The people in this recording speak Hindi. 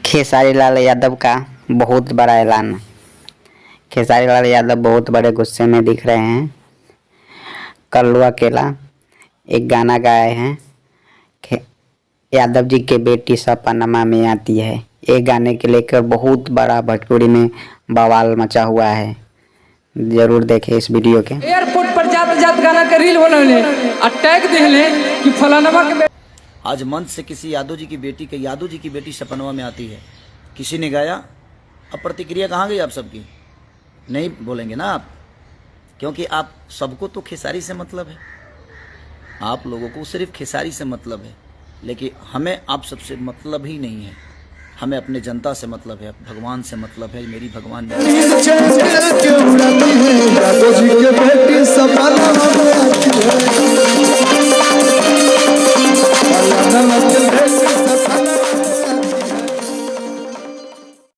खेसारी लाल यादव का बहुत बड़ा ऐलान। खेसारी लाल यादव बहुत बड़े गुस्से में दिख रहे हैं। कल्लू अकेला एक गाना गाए हैं, यादव जी के बेटी सपनमा में आती है। एक गाने के लेकर बहुत बड़ा भोजपुरी में बवाल मचा हुआ है। जरूर देखें इस वीडियो के। एयरपोर्ट पर जाते जाते गाना के रील बनौले अटैक देले कि फलानवा के आज मंच से किसी यादव जी की बेटी सपनवा में आती है, किसी ने गाया। अब प्रतिक्रिया कहाँ गई आप सबकी? नहीं बोलेंगे ना आप, क्योंकि आप सबको तो खेसारी से मतलब है, आप लोगों को सिर्फ खेसारी से मतलब है, लेकिन हमें आप सबसे मतलब ही नहीं है। हमें अपने जनता से मतलब है, भगवान से मतलब है। मेरी भगवान में